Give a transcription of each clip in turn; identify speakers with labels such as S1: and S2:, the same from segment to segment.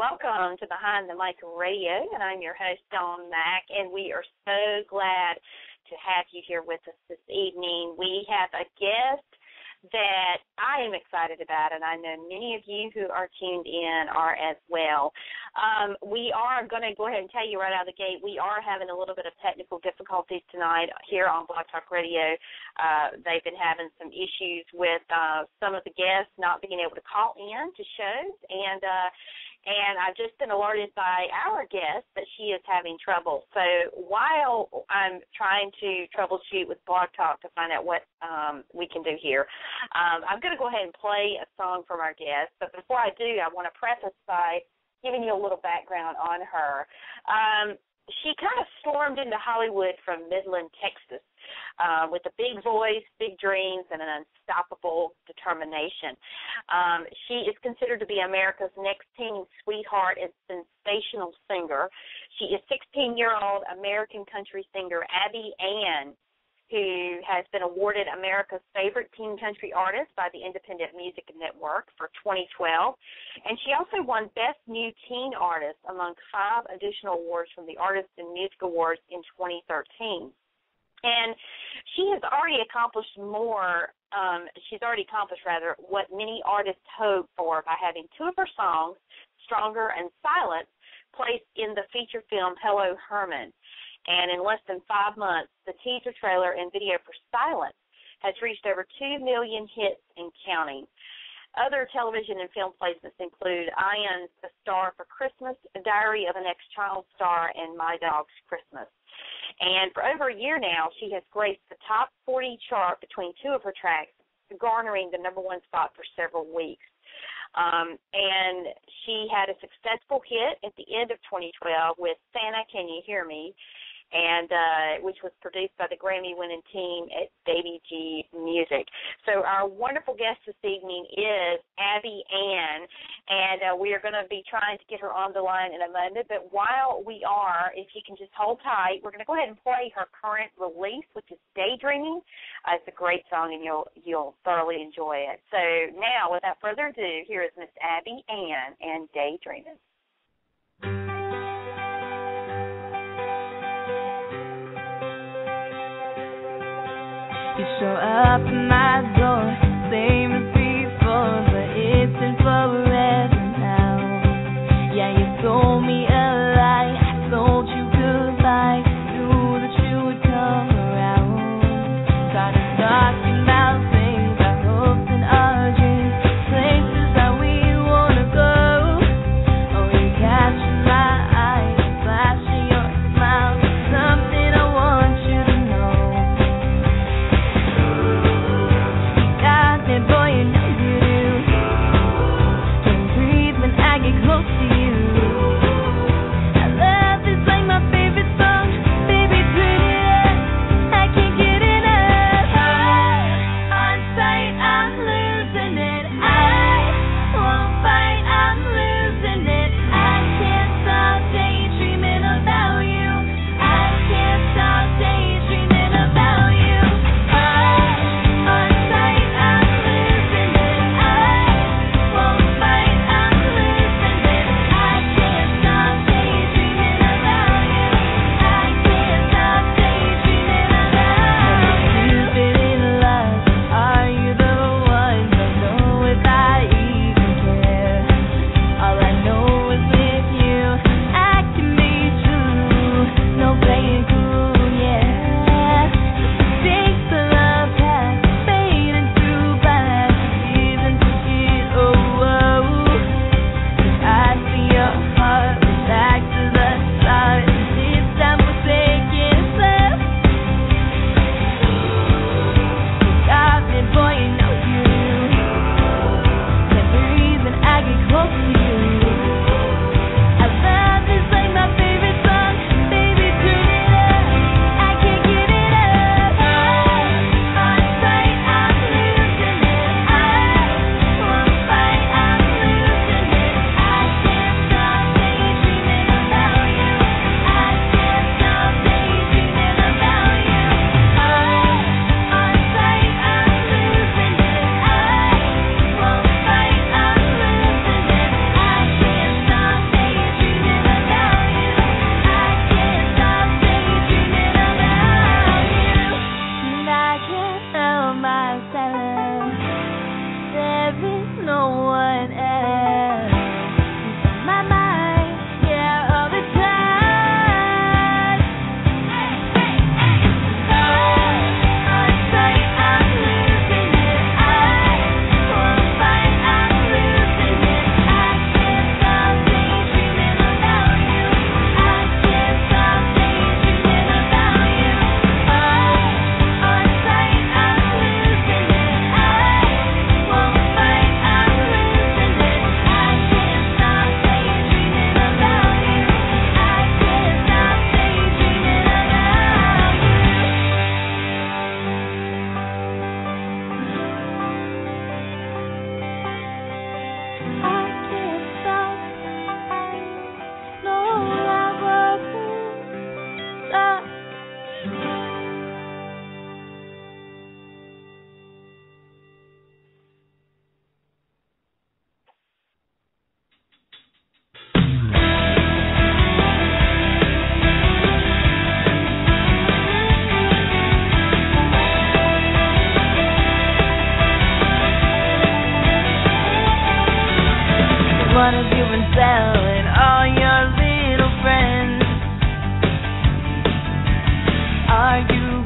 S1: welcome to Behind the Mic Radio, and I'm your host, Dawn Mack, and we are so glad to have you here with us this evening. We have a guest that I am excited about, and I know many of you who are tuned in are as well. We are going to go ahead and tell you right out of the gate, we are having a little bit of technical difficulties tonight here on Blog Talk Radio. They've been having some issues with some of the guests not being able to call in to shows, and I've just been alerted by our guest that she is having trouble. So while I'm trying to troubleshoot with Blog Talk to find out what we can do here, I'm going to go ahead and play a song from our guest. But before I do, I want to preface by giving you a little background on her. She kind of stormed into Hollywood from Midland, Texas, with a big voice, big dreams, and an unstoppable determination. She is considered to be America's next teen sweetheart and sensational singer. She is 16-year-old American country singer Abi Ann, who has been awarded America's Favorite Teen Country Artist by the Independent Music Network for 2012. And she also won Best New Teen Artist among 5 additional awards from the Artist and Music Awards in 2013. And she has already accomplished what many artists hope for by having 2 of her songs, Stronger and Silence, placed in the feature film Hello, Herman. And in less than 5 months, the teaser trailer and video for Silence has reached over 2 million hits and counting. Other television and film placements include Ian's A Star for Christmas, A Diary of an Ex-Child Star, and My Dog's Christmas. And for over a year now, she has graced the top 40 chart between 2 of her tracks, garnering the #1 spot for several weeks. And she had a successful hit at the end of 2012 with Santa, Can You Hear Me?, and which was produced by the Grammy-winning team at Baby G Music. So our wonderful guest this evening is Abi Ann, and we are going to be trying to get her on the line in a moment. But while we are, if you can just hold tight, we're going to go ahead and play her current release, which is Daydreaming. It's a great song, and you'll thoroughly enjoy it. So now, without further ado, here is Miss Abi Ann and Daydreaming.
S2: You show up at my door, same as before, but it's been forever now. Yeah, you told me a lie, I told you goodbye, knew that you would come around. Started talking about things, our hopes and our dreams, places that we wanna go. Oh, you catching my eye, flashing your smile, something I want you to know. Boy,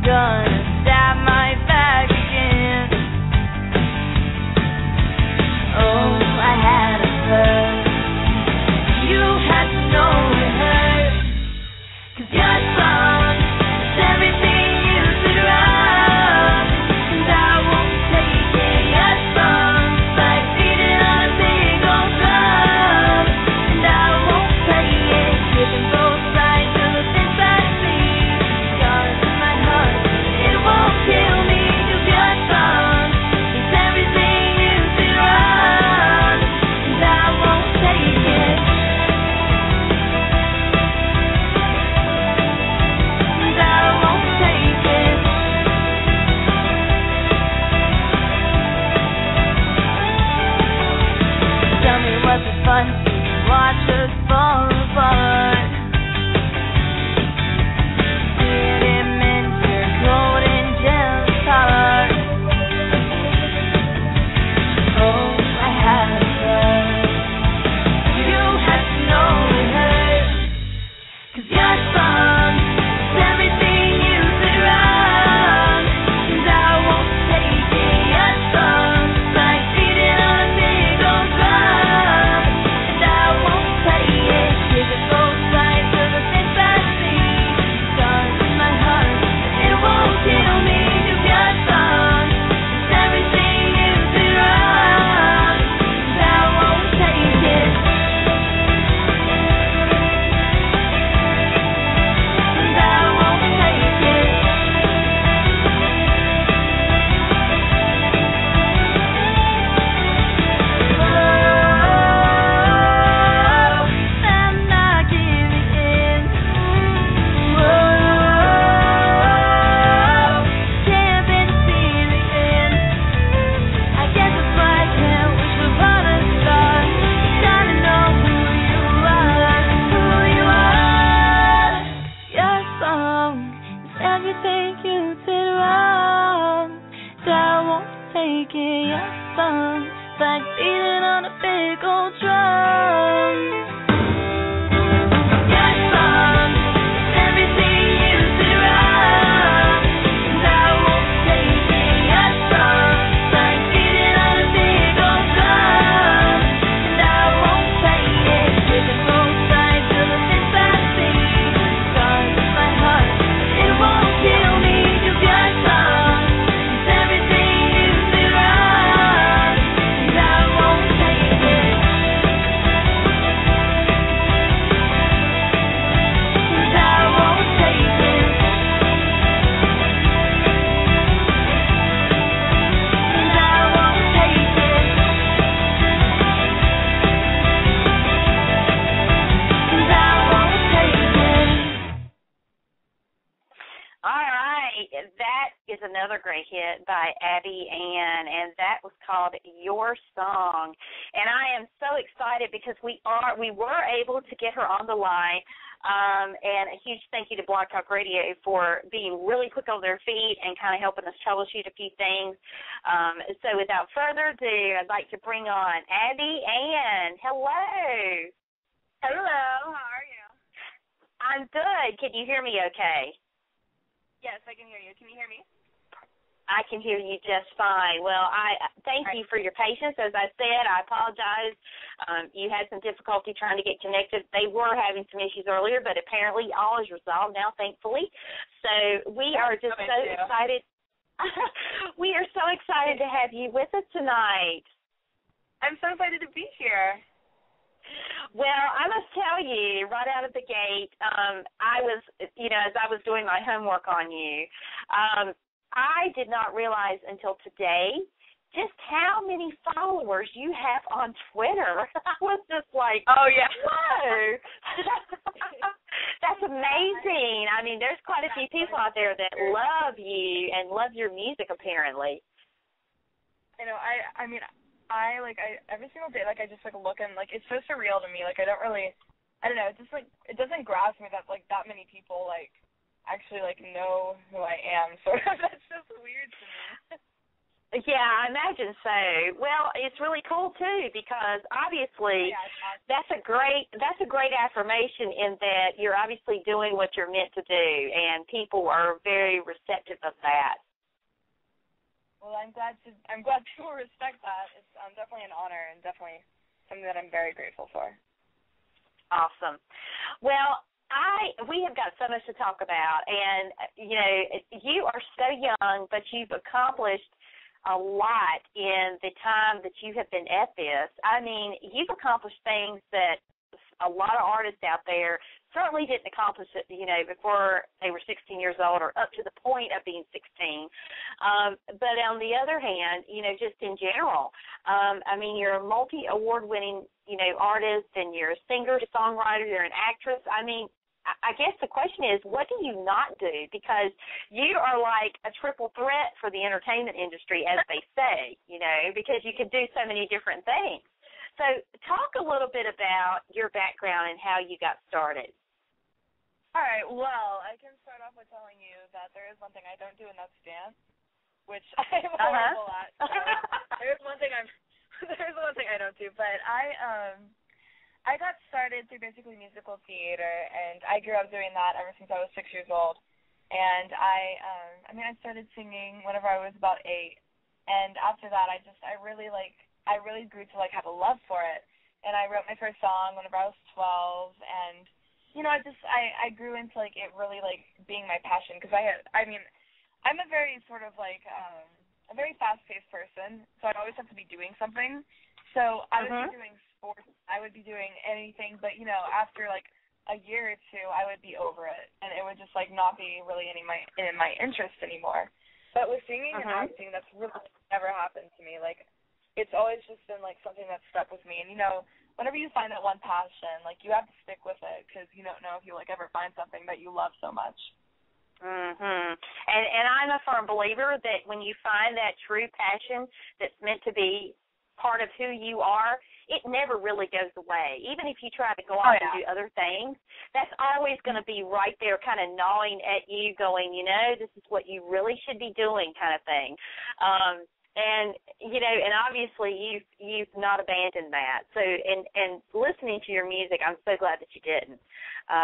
S2: gonna stab my back again. Oh, I had a hurt. You had to know it hurt. 'Cause your song is everything you sit around. And I won't take it. Your song's like beating on a big old drum. And I won't play it. Giving both sides of the fence I see. Scars in my heart, it won't kill me. 'Cause your song is everything you sit around. And I won't take it. And I won't take it. Tell me, was it fun to watch us fall apart? Sediment, your cold and jealous heart. Oh, I had a hurt. You had to know it hurt. 'Cause your song is everything you sit around. And I won't take it. Your song's like beating on a big old drum. And I won't play it. Give it both sides of the fence I see. Scars in my heart, it won't kill me. 'Cause your song is everything you sit around. And I won't take it. And I won't take it. Oh, I'm not giving in. Oh, can't bear to see it again. I guess that's why I can't wish upon a star. Trying to know who you are, who you are. Your song is everything you did wrong. I won't take it. Your song is like beating on a big old drum. Your song is everything you sit around. And I won't take it. Your song is like beating on a big old drum. And I won't play it. Giving both sides of the fence I see. Scars in my heart, it won't kill me. 'Cause your song is everything you sit around. And I won't take it. And I won't take it. And I won't take it. And I won't take it.
S1: All right, that is another great hit by Abi Ann, and that was called Your Song. And I am so excited because we were able to get her on the line. And a huge thank you to Blog Talk Radio for being really quick on their feet and kind of helping us troubleshoot a few things. So without further ado, I'd like to bring on Abi Ann. Hello.
S3: Hello, how are you?
S1: I'm good. Can you hear me okay?
S3: Yes, I can hear you. Can you hear me?
S1: I can hear you just fine. Well, I thank you for your patience. As I said, I apologize. You had some difficulty trying to get connected. They were having some issues earlier, but apparently all is resolved now, thankfully. So we are just so excited. We are so excited to have you with us tonight.
S3: I'm so excited to be here.
S1: Well, I must tell you, right out of the gate, I was, as I was doing my homework on you, I did not realize until today just how many followers you have on Twitter. I was just like,
S3: oh, yeah.
S1: Whoa. That's amazing. I mean, there's quite a few people out there that love you and love your music, apparently.
S3: I know. I mean, every single day, I just, look and, it's so surreal to me. I don't know, it just, it doesn't grasp me that, that many people, actually, know who I am. So that's just weird to me.
S1: Yeah, I imagine so. Well, it's really cool, too, because obviously that's a great affirmation in that you're obviously doing what you're meant to do, and people are very receptive of that.
S3: Well, I'm glad people respect that. It's definitely an honor and definitely something that I'm very grateful for.
S1: Awesome. Well, we have got so much to talk about, and you are so young, but you've accomplished a lot in the time that you have been at this. I mean, you've accomplished things that a lot of artists out there certainly didn't accomplish it, before they were 16 years old or up to the point of being 16. But on the other hand, just in general, I mean, you're a multi-award-winning, artist, and you're a singer, songwriter, you're an actress. I mean, I guess the question is, what do you not do? Because you are like a triple threat for the entertainment industry, as they say, because you can do so many different things. So talk a little bit about your background and how you got started.
S3: All right, well, I can start off by telling you that there is one thing I don't do, and that's dance, which I'm horrible at. So there's one thing I don't do, but I got started through basically musical theater, and I grew up doing that ever since I was 6 years old. And I started singing whenever I was about 8, and after that, I really grew to have a love for it. And I wrote my first song whenever I was 12, and I grew into it really being my passion, because I'm a very sort of a very fast-paced person, so I always have to be doing something. So I would be doing sports, I would be doing anything, but after a year or two, I would be over it, and it would just not be really in my interest anymore. But with singing and acting, that's really never happened to me. It's always just been something that's stuck with me. And whenever you find that one passion, you have to stick with it, because you don't know if you'll ever find something that you love so much.
S1: Mhm. And I'm a firm believer that when you find that true passion that's meant to be part of who you are, it never really goes away. Even if you try to go off and do other things, that's always going to be right there kind of gnawing at you, going, this is what you really should be doing, kind of thing. And obviously you've not abandoned that. So, and listening to your music, I'm so glad that you didn't,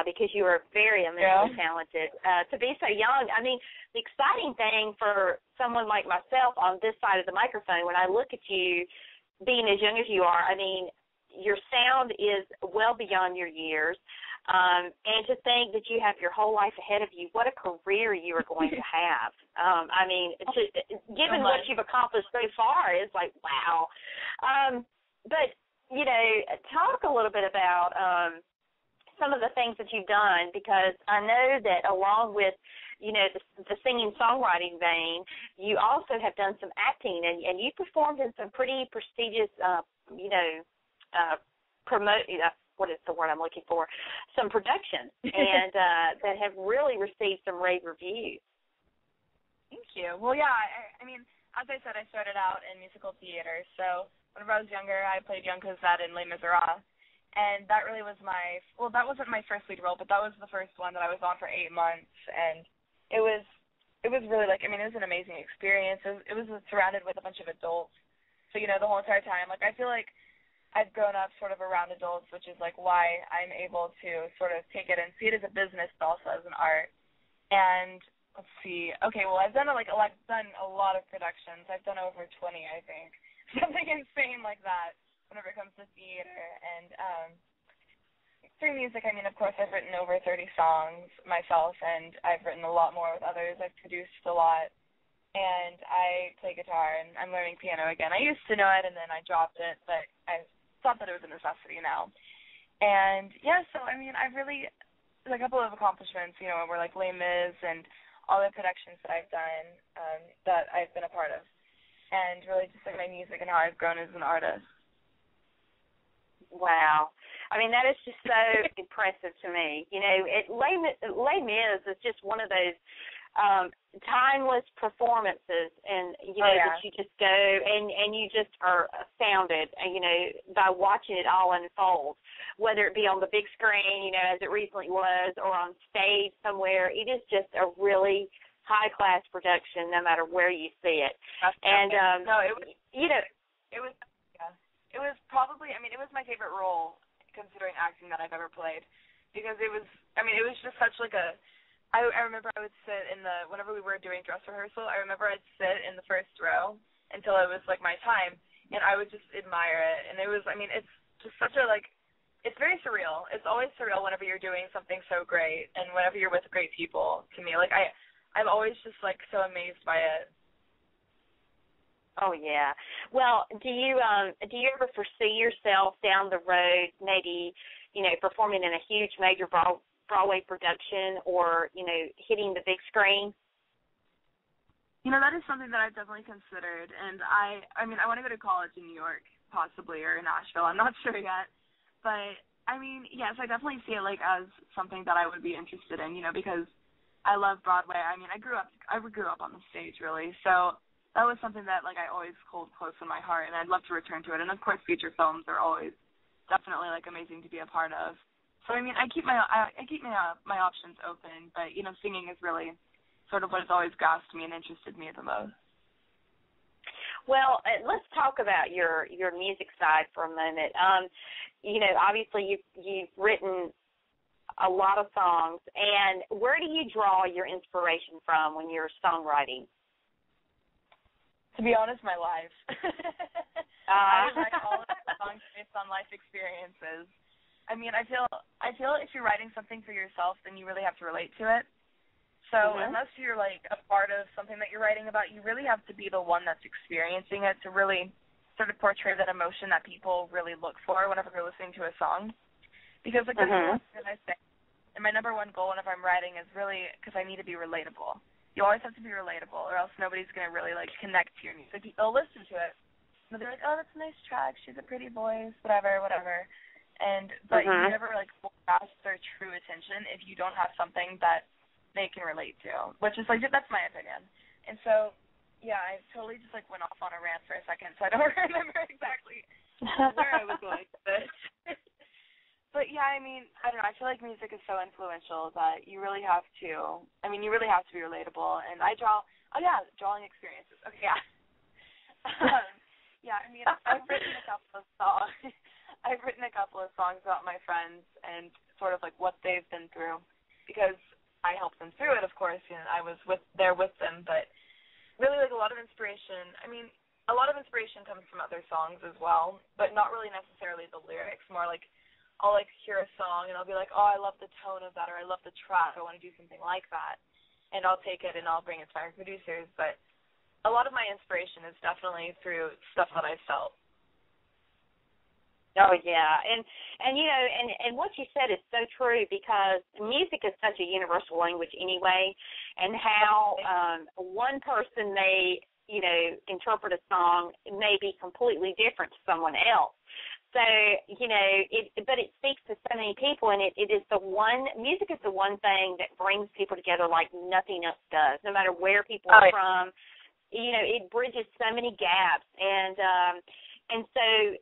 S1: because you are very immensely talented. To be so young, I mean, the exciting thing for someone like myself on this side of the microphone, when I look at you being as young as you are, I mean, your sound is well beyond your years. And to think that you have your whole life ahead of you, what a career you are going to have. I mean, given what you've accomplished so far, it's like, wow. But, talk a little bit about some of the things that you've done, because I know that along with, the singing songwriting vein, you also have done some acting, and you performed in some pretty prestigious, what is the word I'm looking for? Some productions, and that have really received some rave reviews.
S3: Thank you. Well, yeah, I mean, as I said, I started out in musical theater. So whenever I was younger, I played young Cosette in Les Miserables, and that really was that wasn't my first lead role, but that was the first one that I was on for 8 months, and it was really it was an amazing experience. It was surrounded with a bunch of adults, so the whole entire time, I feel like I've grown up sort of around adults, which is why I'm able to sort of take it and see it as a business, but also as an art. And let's see. Okay, well, I've done I've done a lot of productions. I've done over 20, I think, something insane like that. Whenever it comes to theater and through music, I mean, of course, I've written over 30 songs myself, and I've written a lot more with others. I've produced a lot. And I play guitar, and I'm learning piano again. I used to know it, and then I dropped it, but I thought that it was a necessity now. And, yeah, so, I mean, I've really, a couple of accomplishments, were Les Mis and all the productions that I've done that I've been a part of. And really just, my music and how I've grown as an artist.
S1: Wow. I mean, that is just so impressive to me. Les Mis is just one of those timeless performances, and that you just go and you just are astounded, by watching it all unfold, whether it be on the big screen, as it recently was, or on stage somewhere. It is just a really high-class production, no matter where you see it. And it was probably, it was my favorite role,
S3: considering acting that I've ever played, because it was just such like a. I remember I would sit whenever we were doing dress rehearsal, I remember I'd sit in the first row until it was like my time, and I would just admire it. And it was, it's just such a it's very surreal. It's always surreal whenever you're doing something so great and whenever you're with great people, to me. Like I'm always just like so amazed by it.
S1: Oh yeah. Well, do you ever foresee yourself down the road, maybe, performing in a huge major Broadway production, or hitting the big screen?
S3: That is something that I've definitely considered, and I want to go to college in New York, possibly, or in Nashville. I'm not sure yet, but yes, I definitely see it like as something that I would be interested in, because I love Broadway. I grew up on the stage, really, so that was something that like I always hold close in my heart, and I'd love to return to it. And of course, feature films are always definitely like amazing to be a part of. So I keep my options open, but singing is really sort of what has always grasped me and interested me the most.
S1: Well, let's talk about your music side for a moment. Obviously you've written a lot of songs, and where do you draw your inspiration from when you're songwriting?
S3: To be honest, my life. I write all of the songs based on life experiences. I feel if you're writing something for yourself, then you really have to relate to it. So unless you're like a part of something that you're writing about, you really have to be the one that's experiencing it to really sort of portray that emotion that people really look for whenever they're listening to a song. Because like that's one thing that I say, and my number one goal whenever I'm writing is really because I need to be relatable. You always have to be relatable, or else nobody's gonna really like connect to your music. They'll listen to it, but they're like, oh, that's a nice track. She's a pretty voice, whatever. But you never like grasp their true attention if you don't have something that they can relate to, which is like, that's my opinion. And so, yeah, I totally just like went off on a rant for a second, so I don't remember exactly where I was going with it. But yeah, I don't know, I feel like music is so influential that you really have to, be relatable. And drawing experiences. Okay, yeah. I've written a couple of songs. I've written a couple of songs about my friends and sort of like what they've been through, because I helped them through it, of course, I was there with them, but really like a lot of inspiration comes from other songs as well, but not really necessarily the lyrics, more like I'll like hear a song and I'll be like, oh, I love the tone of that, or I love the track, I want to do something like that, and I'll take it and I'll bring it to my producers, but a lot of my inspiration is definitely through stuff that I've felt.
S1: Oh yeah, and what you said is so true, because music is such a universal language anyway, and how one person may interpret a song may be completely different to someone else. So but it speaks to so many people, and it is music is the one thing that brings people together like nothing else does. No matter where people are from, it bridges so many gaps, and so.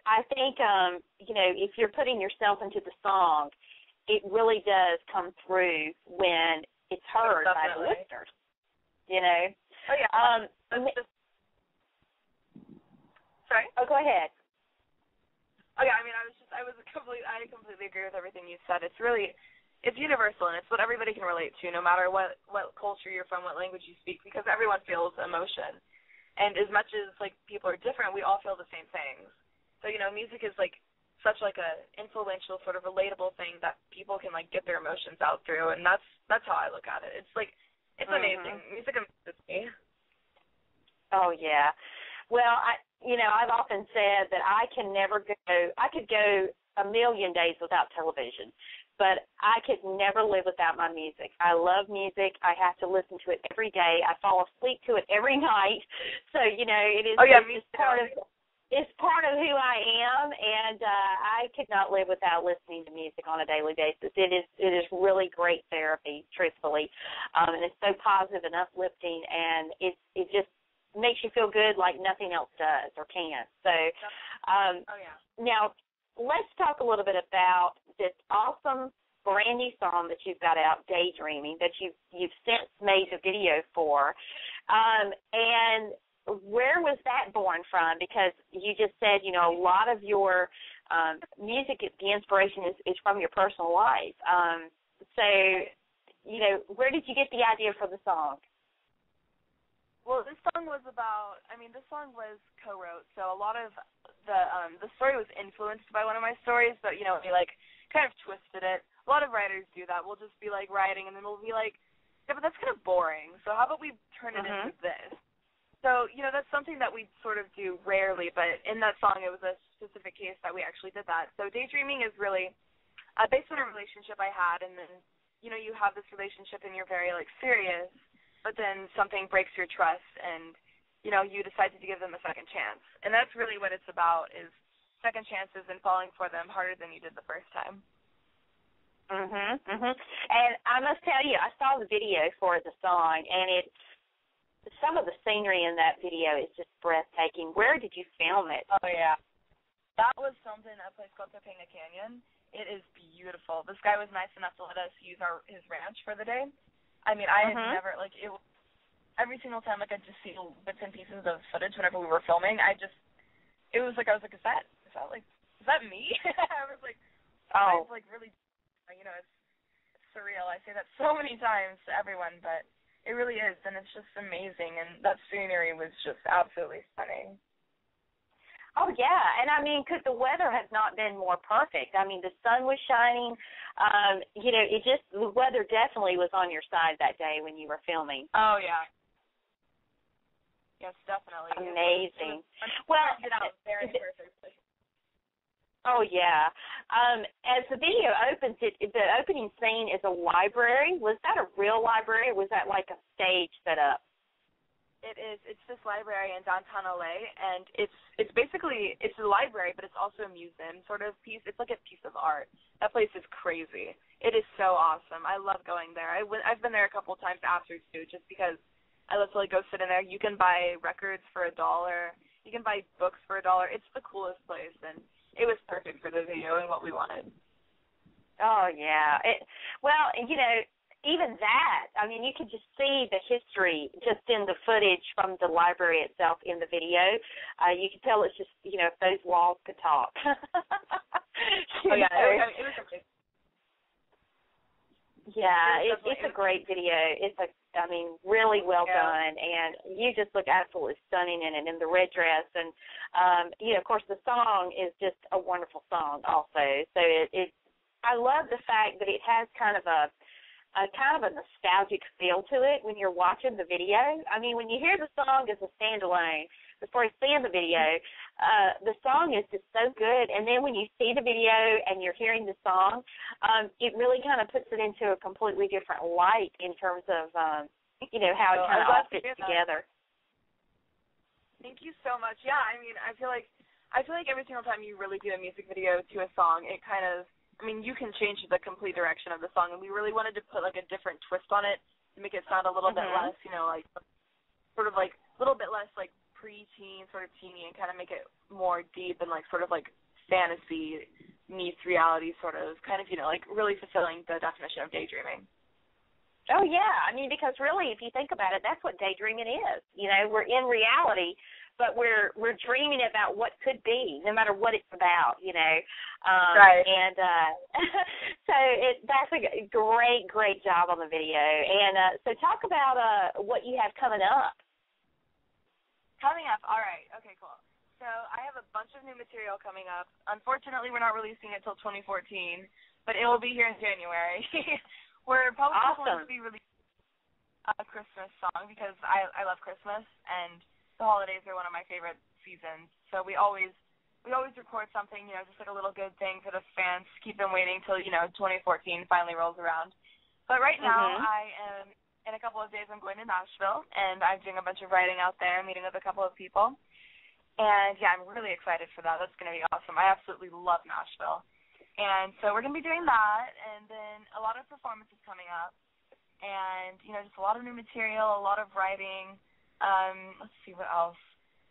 S1: I think, if you're putting yourself into the song, it really does come through when it's heard by the listeners,
S3: Oh, yeah. Sorry?
S1: Oh, go ahead.
S3: Oh, yeah, I completely agree with everything you said. It's universal, and it's what everybody can relate to, no matter what culture you're from, what language you speak, because everyone feels emotion. And as much as, like, people are different, we all feel the same things. So, music is, like, such, like, a influential, sort of relatable thing that people can, like, get their emotions out through, and that's how I look at it. It's, like, it's amazing. Music amazes me.
S1: Oh, yeah. Well, I've often said that I could go a million days without television, but I could never live without my music. I love music. I have to listen to it every day. I fall asleep to it every night. So, it is it's part of who I am, and I could not live without listening to music on a daily basis. It is really great therapy, truthfully, and it's so positive and uplifting, and it just makes you feel good like nothing else does or can. So, Now let's talk a little bit about this awesome brand new song that you've got out, Daydreaming, that you've since made a video for, and where was that born from? Because you just said, a lot of your music, the inspiration is from your personal life. So, you know, where did you get the idea for the song?
S3: Well, this song was this song was co-wrote, so a lot of the story was influenced by one of my stories, but, you know, we, like, kind of twisted it. A lot of writers do that. We'll just be, like, writing, and then we'll be like, yeah, but that's kind of boring, so how about we turn it into this? So, you know, that's something that we sort of do rarely, but in that song it was a specific case that we actually did that. So daydreaming is really based on a relationship I had, and then, you know, you have this relationship and you're very, like, serious, but then something breaks your trust and, you know, you decide to give them a second chance. And that's really what it's about, is second chances and falling for them harder than you did the first time.
S1: And I must tell you, I saw the video for the song, and some of the scenery in that video is just breathtaking. Where did you film it?
S3: Oh, yeah. That was filmed in a place called Topanga Canyon. It is beautiful. This guy was nice enough to let us use his ranch for the day. I mean, I had never, like, every single time, like, I'd just see bits and pieces of footage whenever we were filming. I was like, is that me? I was like, oh. It's, like, really, you know, it's surreal. I say that so many times to everyone, but it really is, and it's just amazing, and that scenery was just absolutely stunning.
S1: Oh, yeah, and I mean, because the weather has not been more perfect. I mean, the sun was shining. You know, the weather definitely was on your side that day when you were filming.
S3: Oh, yeah. Yes, definitely.
S1: Amazing.
S3: Well, it out very perfectly.
S1: Oh, yeah. As the video opens, the opening scene is a library. Was that a real library, or was that like a stage set up?
S3: It is. It's this library in downtown LA, and it's basically, it's a library, but it's also a museum sort of piece. It's like a piece of art. That place is crazy. It is so awesome. I love going there. I've been there a couple of times after, too, just because I love to, like, go sit in there. You can buy records for $1. You can buy books for $1. It's the coolest place, and it was perfect for the video and what we wanted.
S1: Oh, yeah. Well, you know, even that, I mean, you could just see the history just in the footage from the library itself in the video. You could tell it's just, you know, if those walls could talk.
S3: Oh, yeah, it was amazing.
S1: Yeah, it's a great video. Really well done, and you just look absolutely stunning in it, in the red dress. And, you know, of course, the song is just a wonderful song also. So I love the fact that it has kind of a nostalgic feel to it when you're watching the video. I mean, when you hear the song as a standalone, before you see the video, the song is just so good. And then when you see the video and you're hearing the song, it really kind of puts it into a completely different light in terms of, you know, how it kind of all fits together.
S3: Thank you so much. Yeah, I mean, I feel like every single time you really do a music video to a song, it kind of, I mean, you can change the complete direction of the song, and we really wanted to put, like, a different twist on it to make it sound a little bit less, you know, like, sort of, like, a little bit less, like, pre-teen, sort of teeny, and kind of make it more deep and, like, sort of, like, fantasy meets reality, sort of, kind of, you know, like, really fulfilling the definition of daydreaming.
S1: Oh, yeah. I mean, because really, if you think about it, that's what daydreaming is. You know, we're in reality, but we're dreaming about what could be, no matter what it's about, you know.
S3: Right.
S1: And so that's a great job on the video. And so talk about what you have coming up.
S3: Coming up, all right. Okay, cool. So I have a bunch of new material coming up. Unfortunately, we're not releasing it until 2014, but it will be here in January. We're probably going to be releasing a Christmas song because I love Christmas, and the holidays are one of my favorite seasons. So we always record something, you know, just like a little good thing for the fans, keep them waiting till, you know, 2014 finally rolls around. But right now, in a couple of days, I'm going to Nashville, and I'm doing a bunch of writing out there, meeting with a couple of people. And, yeah, I'm really excited for that. That's going to be awesome. I absolutely love Nashville. And so we're going to be doing that, and then a lot of performances coming up, and, you know, just a lot of new material, a lot of writing. Let's see what else.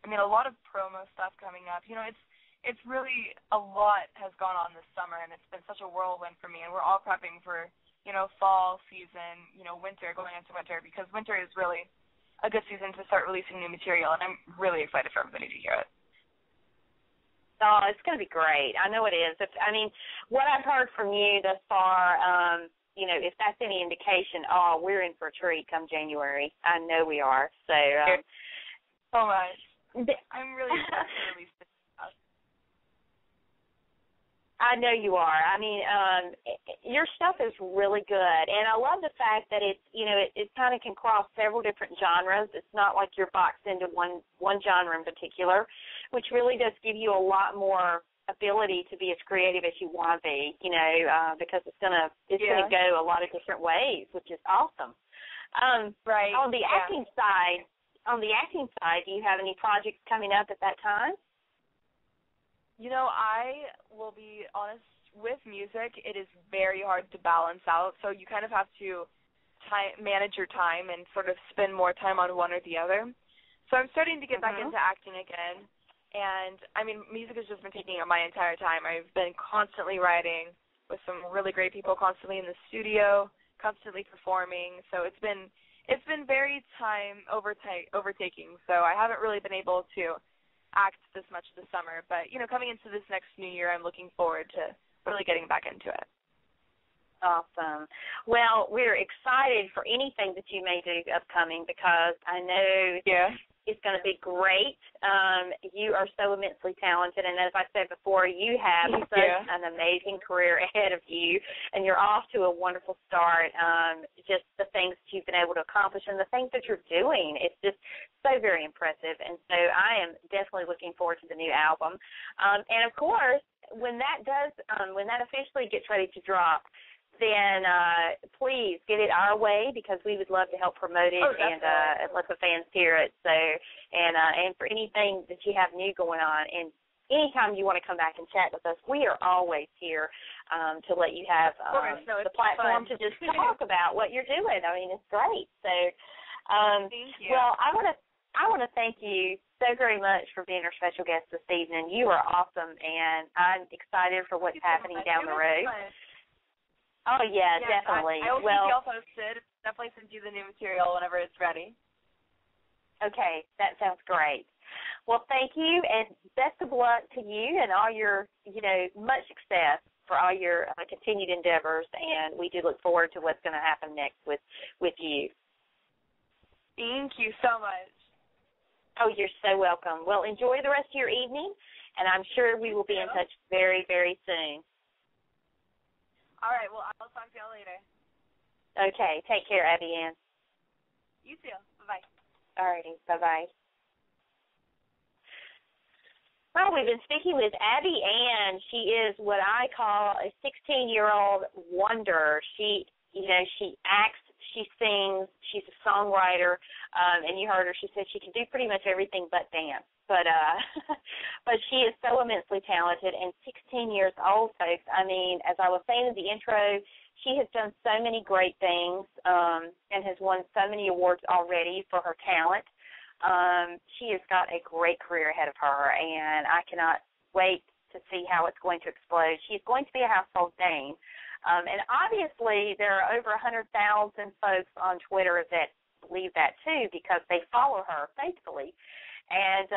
S3: I mean, a lot of promo stuff coming up. You know, it's really a lot has gone on this summer, and it's been such a whirlwind for me, and we're all prepping for, you know, fall season, you know, winter, going into winter, because winter is really a good season to start releasing new material, and I'm really excited for everybody to hear it.
S1: Oh, it's going to be great. I know it is. What I've heard from you thus far, if that's any indication, we're in for a treat come January. I know we are. So,
S3: so much. I'm really excited to release this stuff.
S1: I know you are. Your stuff is really good, and I love the fact that it's, it kind of can cross several different genres. It's not like you're boxed into one genre in particular, which really does give you a lot more ability to be as creative as you want to be, because it's gonna go a lot of different ways, which is awesome.
S3: Right.
S1: On the acting side, do you have any projects coming up at that time?
S3: I will be honest, with music, it is very hard to balance out, so you kind of have to manage your time and sort of spend more time on one or the other. So I'm starting to get back into acting again, and, music has just been taking up my entire time. I've been constantly writing with some really great people, constantly in the studio, constantly performing, so it's been very time overtaking, so I haven't really been able to act this much this summer, but coming into this next new year, I'm looking forward to really getting back into it.
S1: Awesome. Well, we're excited for anything that you may do upcoming, because I know it's going to be great. You are so immensely talented, and as I said before, you have such an amazing career ahead of you, and you're off to a wonderful start. Just the things that you've been able to accomplish and the things that you're doing, it's just so very impressive, and so I am definitely looking forward to the new album. And, of course, when that officially gets ready to drop, then please get it our way, because we would love to help promote it and let the fans hear it. So, and for anything that you have new going on, and anytime you want to come back and chat with us, we are always here to let you have the platform to just talk about what you're doing. It's great. So,
S3: thank you.
S1: Well, I want to thank you so very much for being our special guest this evening. You are awesome, and I'm excited for what's happening down the road. Oh, yeah, definitely.
S3: I will keep you all posted. Definitely send you the new material whenever it's ready.
S1: Okay, that sounds great. Well, thank you, and best of luck to you and all your, much success for all your continued endeavors, and we do look forward to what's going to happen next with you.
S3: Thank you so much.
S1: Oh, you're so welcome. Well, enjoy the rest of your evening, and I'm sure we will be in touch very, very soon.
S3: All right, well, I'll talk to y'all later.
S1: Okay, take care, Abi Ann.
S3: You too. Bye-bye.
S1: All righty, bye-bye. Well, we've been speaking with Abi Ann. She is what I call a 16-year-old wonder. She acts, she sings, she's a songwriter, and you heard her. She said she can do pretty much everything but dance. But she is so immensely talented, and 16 years old, folks. As I was saying in the intro, she has done so many great things and has won so many awards already for her talent. She has got a great career ahead of her, and I cannot wait to see how it's going to explode. She's going to be a household name. And obviously there are over 100,000 folks on Twitter that believe that, too, because they follow her faithfully. And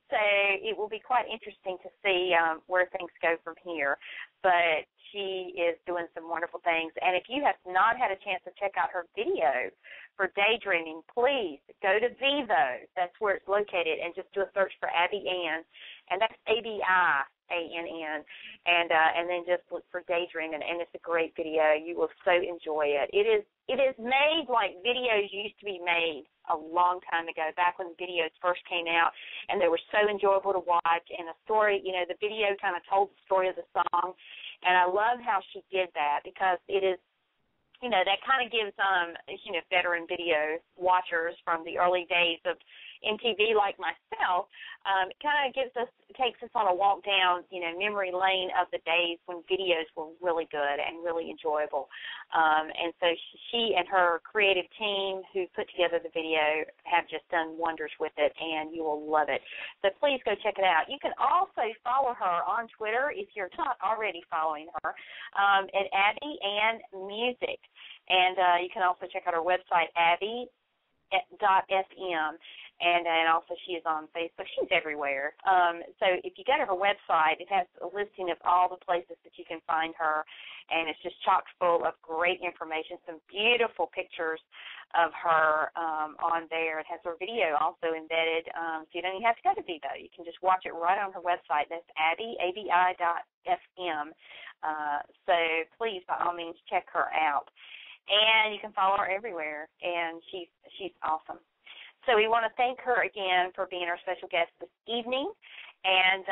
S1: so it will be quite interesting to see where things go from here. But she is doing some wonderful things. And if you have not had a chance to check out her video for Daydreaming, please go to Vivo. That's where it's located, and just do a search for Abi Ann. And that's ABIANN. And then just look for Daydreaming, and it's a great video. You will so enjoy it. It is made like videos used to be made a long time ago, back when videos first came out, and they were so enjoyable to watch. And the story, the video kind of told the story of the song, and I love how she did that, because it is, that kind of gives, veteran video watchers from the early days of MTV like myself, it kind of takes us on a walk down, memory lane of the days when videos were really good and really enjoyable. And so she and her creative team who put together the video have just done wonders with it, and you will love it. So please go check it out. You can also follow her on Twitter if you're not already following her, at Abi Ann Music. And you can also check out her website, Abi.fm. and also she is on Facebook. She's everywhere. So if you go to her website, it has a listing of all the places that you can find her, and it's just chock full of great information, some beautiful pictures of her on there. It has her video also embedded, so you don't even have to go to Vivo. You can just watch it right on her website. That's abi.fm. So please, by all means, check her out. And you can follow her everywhere, and she's awesome. So we want to thank her again for being our special guest this evening, and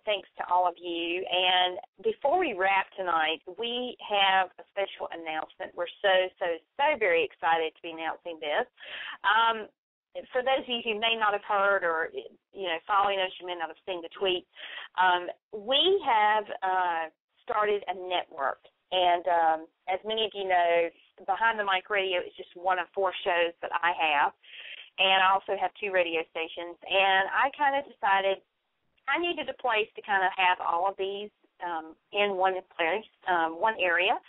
S1: thanks to all of you. And before we wrap tonight, we have a special announcement. We're so very excited to be announcing this. For those of you who may not have heard or, following us, you may not have seen the tweet, we have started a network. And as many of you know, Behind the Mic Radio is just one of 4 shows that I have. And I also have 2 radio stations. And I kind of decided I needed a place to kind of have all of these in one place, one area.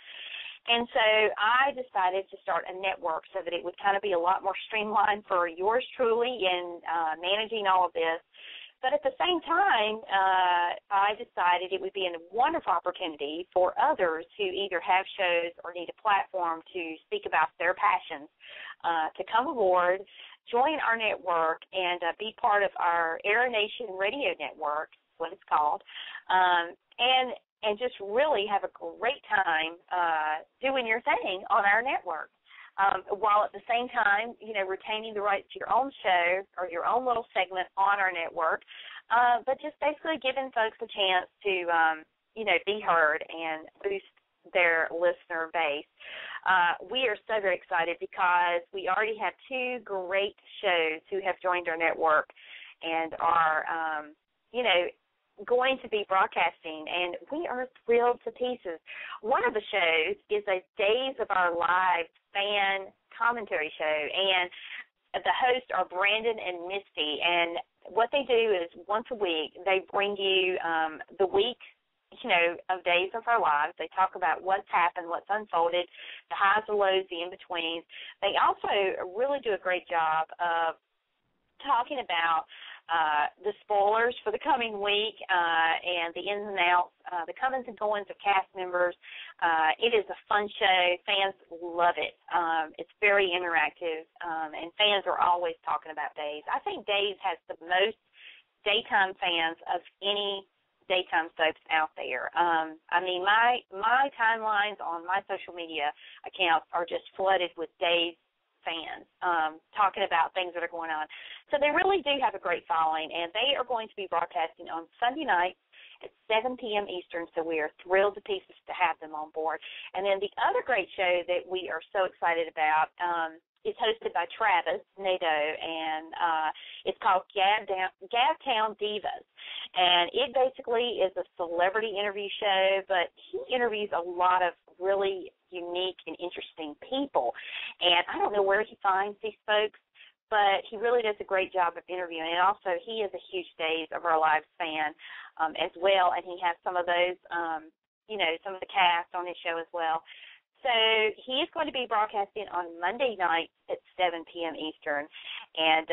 S1: And so I decided to start a network so that it would kind of be a lot more streamlined for yours truly in managing all of this. But at the same time, I decided it would be a wonderful opportunity for others who either have shows or need a platform to speak about their passions to come aboard, join our network, and be part of our Air Nation Radio Network, is what it's called, and just really have a great time doing your thing on our network. While at the same time, retaining the rights to your own show or your own little segment on our network, but just basically giving folks a chance to, be heard and boost their listener base. We are so very excited because we already have 2 great shows who have joined our network and are, going to be broadcasting, and we are thrilled to pieces. One of the shows is a Days of Our Lives fan commentary show, and the hosts are Brandon and Misty, and what they do is once a week they bring you the week of Days of Our Lives. They talk about what's happened, what's unfolded, the highs, the lows, the in-betweens. They also really do a great job of talking about the spoilers for the coming week and the ins and outs, the comings and goings of cast members. It is a fun show. Fans love it. It's very interactive, and fans are always talking about Days. I think Days has the most daytime fans of any daytime soaps out there. My timelines on my social media accounts are just flooded with Days fans talking about things that are going on. So they really do have a great following, and they are going to be broadcasting on Sunday nights at 7 p.m. Eastern, so we are thrilled to pieces to have them on board. And then the other great show that we are so excited about is hosted by Travis Nadeau, and it's called Gavtown Divas. And it basically is a celebrity interview show, but he interviews a lot of really unique and interesting people. And I don't know where he finds these folks, but he really does a great job of interviewing. And also, he is a huge Days of Our Lives fan as well, and he has some of those, some of the cast on his show as well. So he is going to be broadcasting on Monday night at 7 p.m. Eastern. And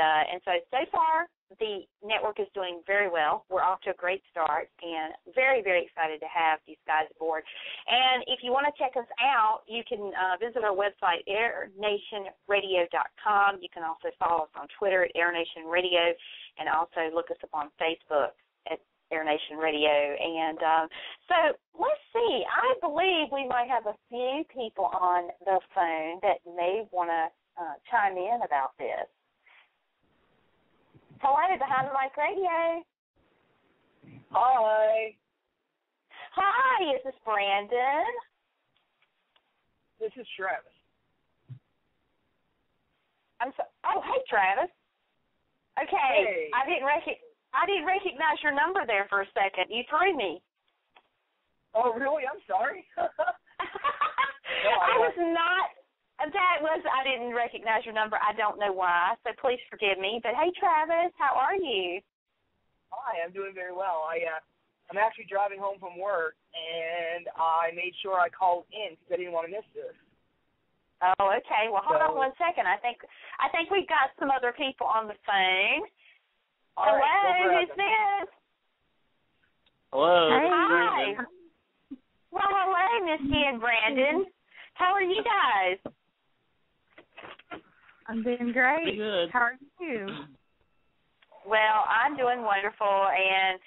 S1: so far, the network is doing very well. We're off to a great start and very, very excited to have these guys aboard. And if you want to check us out, you can visit our website, airnationradio.com. You can also follow us on Twitter at Air Nation Radio, and also look us up on Facebook at Air Nation Radio. And so let's see. I believe we might have a few people on the phone that may want to chime in about this. Hello, Behind the Mic Radio.
S4: Hi.
S1: Hi, is this Brandon?
S4: This is Travis.
S1: Hey, Travis. Okay.
S4: Hey.
S1: I didn't recognize your number there for a second. You threw me.
S4: Oh, really? I'm sorry.
S1: I didn't recognize your number. I don't know why, so please forgive me. But hey, Travis, how are you?
S4: Hi, I'm doing very well. I'm actually driving home from work, and I made sure I called in because I didn't want to miss this.
S1: Oh, okay. Well, hold on 1 second. I think we've got some other people on the phone.
S4: All
S1: Hello,
S4: right,
S1: who's this?
S5: Hello.
S1: Hi. Well, hello, Misty and Brandon. How are you guys?
S2: I'm doing great.
S5: Pretty good.
S2: How are you?
S1: Well, I'm doing wonderful. And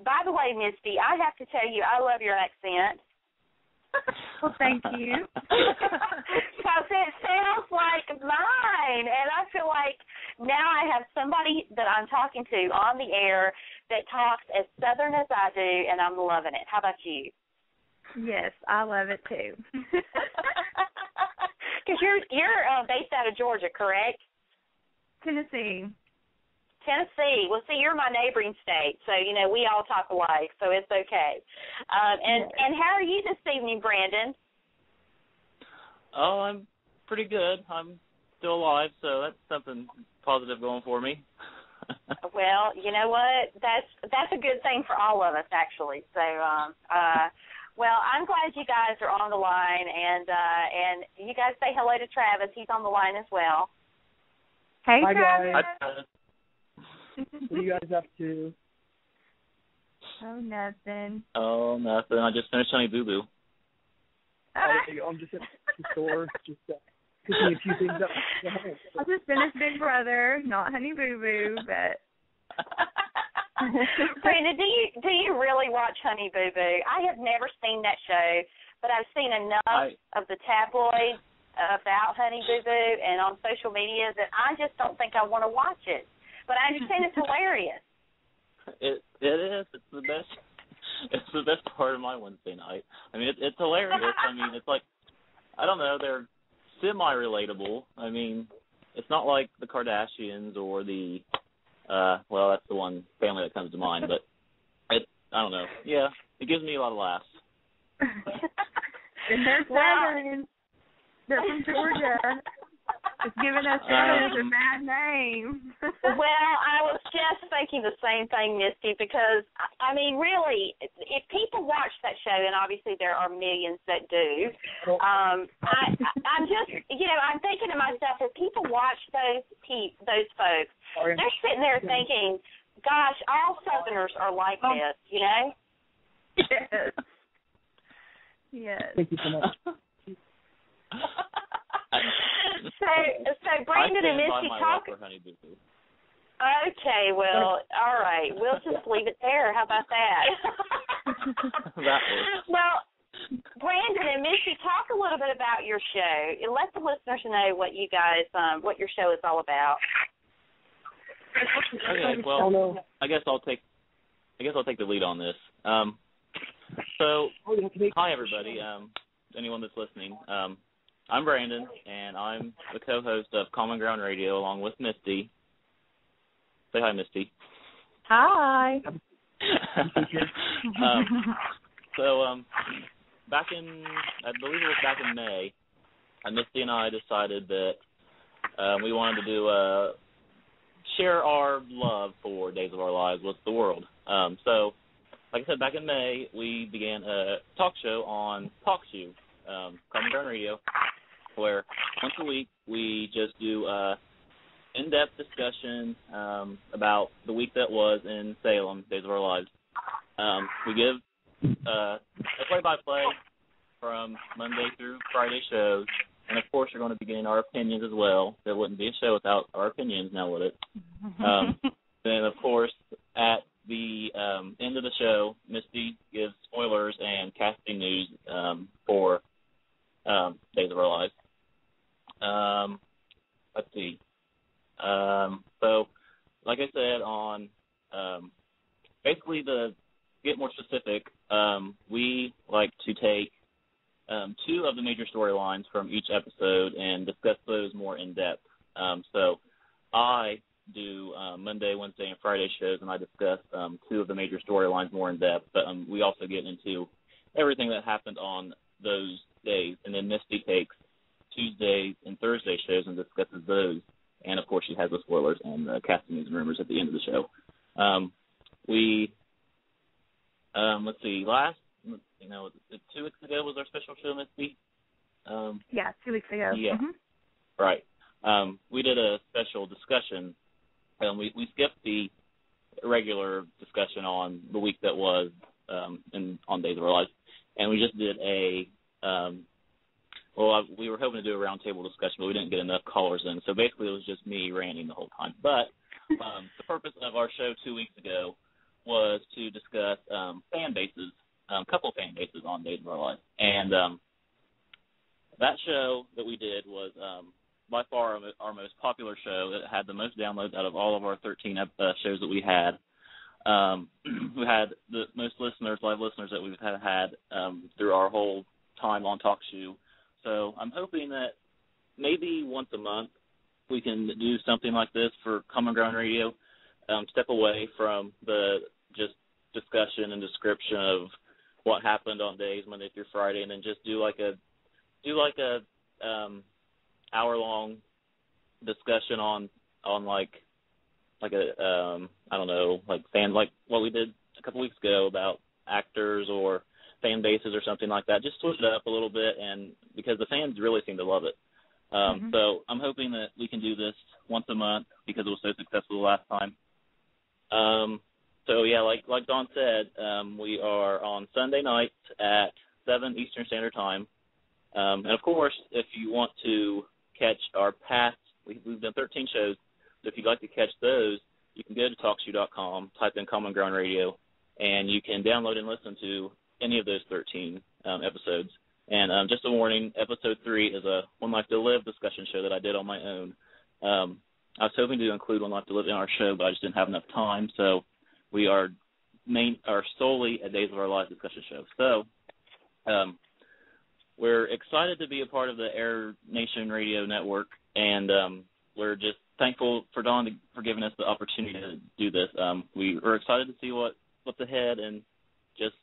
S1: by the way, Misty, I have to tell you, I love your accent.
S2: Well, thank you.
S1: Because it sounds like mine, and I feel like now I have somebody that I'm talking to on the air that talks as Southern as I do, and I'm loving it. How about you?
S2: Yes, I love it too.
S1: Because you're based out of Georgia, correct?
S2: Tennessee.
S1: Tennessee. Well, see, you're my neighboring state, so, you know, we all talk alike, so it's okay. And how are you this evening, Brandon?
S5: Oh, I'm pretty good. I'm still alive, so that's something positive going for me.
S1: Well, you know what? That's a good thing for all of us, actually. So, well, I'm glad you guys are on the line, and you guys say hello to Travis. He's on the line as well.
S2: Hey,
S4: Hi,
S2: Travis.
S4: guys. What are you guys up to?
S2: Oh, nothing.
S5: Oh, nothing. I just finished Honey Boo Boo.
S4: I'm just at the store, just picking a few things up.
S2: I just finished Big Brother, not Honey Boo Boo, but.
S1: Brandon, do you really watch Honey Boo Boo? I have never seen that show, but I've seen enough of the tabloids about Honey Boo Boo and on social media that I just don't think I want to watch it. But I understand it's hilarious.
S5: It is. It's the best. It's the best part of my Wednesday night. I mean, it's hilarious. I mean, it's like, I don't know, they're semi-relatable. I mean, it's not like the Kardashians or the, well, that's the one family that comes to mind. But I don't know. Yeah, it gives me a lot of laughs.
S2: And they're Southern. They're from Georgia. It's giving us a bad name.
S1: Well, I was just thinking the same thing, Misty, because, I mean, really, if people watch that show, and obviously there are millions that do, I'm just, you know, I'm thinking to myself, if people watch those folks, they're sitting there thinking, gosh, all Southerners are like this, you know?
S2: Yes. Yes.
S4: Thank you so much.
S1: So Brandon and Misty talk. Okay, well, all right. We'll just leave it there. How about that? Well, Brandon and Misty, talk a little bit about your show. Let the listeners know what you guys, what your show is all about.
S5: Okay, well, I guess I'll take the lead on this. So, hi everybody. Anyone that's listening. I'm Brandon, and I'm the co-host of Common Ground Radio along with Misty. Say hi, Misty.
S2: Hi.
S5: Back in, I believe it was back in May, Misty and I decided that we wanted to do share our love for Days of Our Lives with the world. So, like I said, back in May, we began a talk show on TalkShoe, Common Ground Radio, where once a week we just do in-depth discussion about the week that was in Salem, Days of Our Lives. We give a play-by-play from Monday through Friday shows, and of course we're going to be getting our opinions as well. There wouldn't be a show without our opinions, now would it? Then, of course, at the end of the show, Misty gives spoilers and casting news for Days of Our Lives. Let's see. So, like I said, on basically to get more specific, we like to take two of the major storylines from each episode and discuss those more in depth. So, I do Monday, Wednesday, and Friday shows, and I discuss two of the major storylines more in depth. But we also get into everything that happened on those days, and then Misty takes Tuesdays and Thursday shows and discusses those. And, of course, she has the spoilers and the casting news and rumors at the end of the show. Let's see, 2 weeks ago was our special show, Misty?
S2: Yeah, 2 weeks ago.
S5: Yeah.
S2: Mm-hmm.
S5: Right. We did a special discussion. We skipped the regular discussion on the week that was on Days of Our Lives, and we just did we were hoping to do a roundtable discussion, but we didn't get enough callers in. So basically it was just me ranting the whole time. But the purpose of our show 2 weeks ago was to discuss fan bases, couple fan bases on Days of Our Lives. And that show that we did was by far our most popular show. It had the most downloads out of all of our 13 shows that we had. We had the most live listeners that we've had through our whole time on TalkShoe. So I'm hoping that maybe once a month we can do something like this for Common Ground Radio, step away from the just discussion and description of what happened on days Monday through Friday, and then just do like a hour-long discussion on like a I don't know, like fan, like what we did a couple weeks ago about actors or fan bases or something like that. Just switch it up a little bit, and because the fans really seem to love it. So I'm hoping that we can do this once a month because it was so successful the last time. So yeah, like Dawn said, we are on Sunday nights at 7 Eastern Standard Time. And of course, if you want to catch our past, we've done 13 shows. So if you'd like to catch those, you can go to TalkShoe.com, type in Common Ground Radio, and you can download and listen to any of those 13 episodes. And just a warning, episode 3 is a One Life to Live discussion show that I did on my own. I was hoping to include One Life to Live in our show, but I just didn't have enough time. So we are solely a Days of Our Lives discussion show. So we're excited to be a part of the Air Nation Radio Network, and we're just thankful for Dawn for giving us the opportunity to do this. We are excited to see what's ahead, and just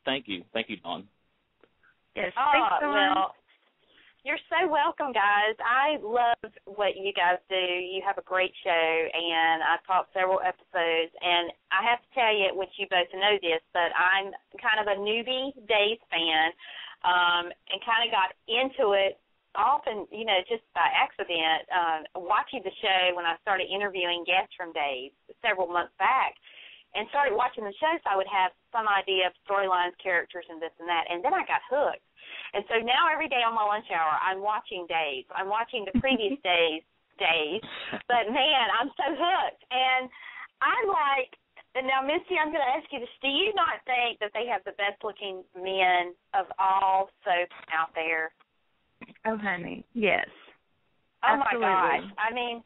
S5: thank you, Dawn.
S2: Yes, thanks so much.
S1: Well, you're so welcome, guys. I love what you guys do. You have a great show, and I've taught several episodes, and I have to tell you, which you both know this, but I'm kind of a newbie Days fan, and kind of got into it often, just by accident, watching the show when I started interviewing guests from Days several months back, and started watching the show, so I would have some idea of storylines, characters, and this and that, and then I got hooked. And so now every day on my lunch hour, I'm watching Days. I'm watching the previous days, but, man, I'm so hooked. And I'm like, and now, Misty, I'm going to ask you this. Do you not think that they have the best-looking men of all soaps out there?
S2: Oh, honey, yes.
S1: Oh,
S2: absolutely.
S1: My gosh. I mean,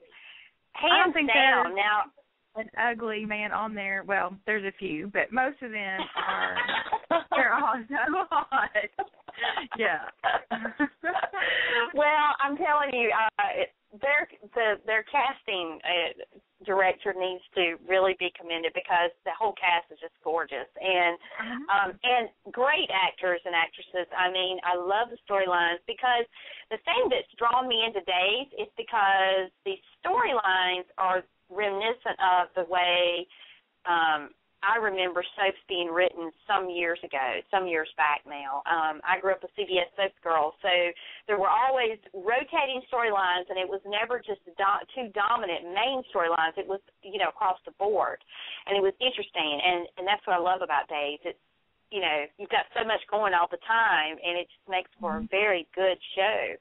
S2: I don't
S1: hands
S2: think
S1: down. Now,
S2: an ugly man on there. Well, there's a few, but most of them are they're all so hot. Yeah.
S1: Well, I'm telling you, their casting director needs to really be commended because the whole cast is just gorgeous and great actors and actresses. I mean, I love the storylines because the thing that's drawn me into Days is because the storylines are reminiscent of the way I remember soaps being written some years back now. I grew up a CBS soap girl, so there were always rotating storylines, and it was never just two dominant main storylines. It was, across the board, and it was interesting, and that's what I love about Days. It's, you've got so much going all the time, and it just makes for a very good show.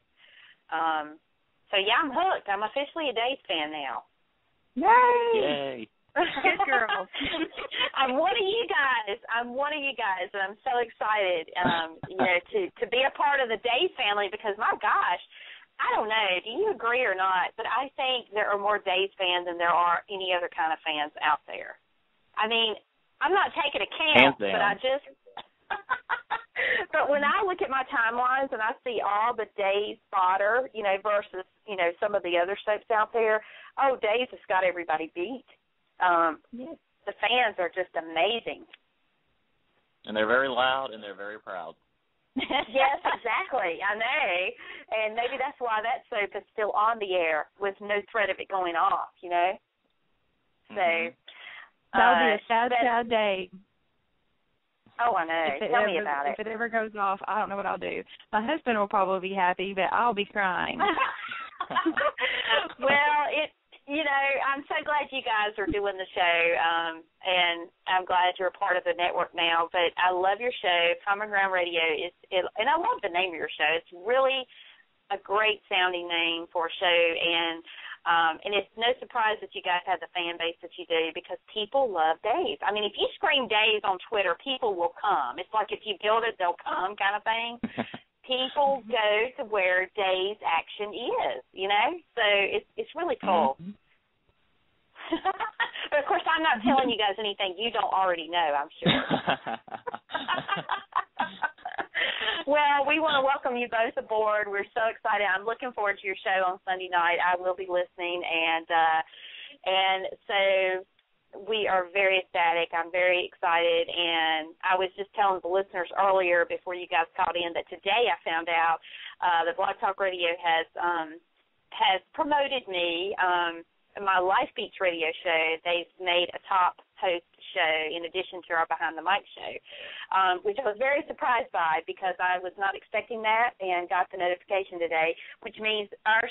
S1: So, yeah, I'm hooked. I'm officially a Days fan now.
S5: Yay!
S2: Good girl.
S1: I'm one of you guys, and I'm so excited, to be a part of the Days family because, my gosh, I don't know, do you agree or not, but I think there are more Days fans than there are any other kind of fans out there. I mean, I'm not taking a count, but I just but when I look at my timelines and I see all the Days fodder, versus, some of the other soaps out there, Days has got everybody beat. The fans are just amazing.
S5: And they're very loud and they're very proud.
S1: Yes, exactly. I know. And maybe that's why that soap is still on the air with no threat of it going off, So.
S2: That'll be a sad day.
S1: Oh, I know. Tell me about it.
S6: If it ever goes off, I don't know what I'll do. My husband will probably be happy, but I'll be crying.
S1: Well, I'm so glad you guys are doing the show, and I'm glad you're a part of the network now. But I love your show, Common Ground Radio, and I love the name of your show. It's really a great sounding name for a show, and it's no surprise that you guys have the fan base that you do, because people love Dave. I mean, if you scream Dave on Twitter, people will come. It's like if you build it, they'll come kind of thing. People go to where Dave's action is, So it's really cool.
S5: Mm-hmm.
S1: But, of course, I'm not telling you guys anything you don't already know, I'm sure. Well, we want to welcome you both aboard. We're so excited. I'm looking forward to your show on Sunday night. I will be listening, and so we are very ecstatic. I'm very excited, and I was just telling the listeners earlier before you guys called in that today I found out that Blog Talk Radio has promoted me. My Life Beats radio show, they've made a top host show in addition to our Behind the Mic show, which I was very surprised by, because I was not expecting that and got the notification today, which means our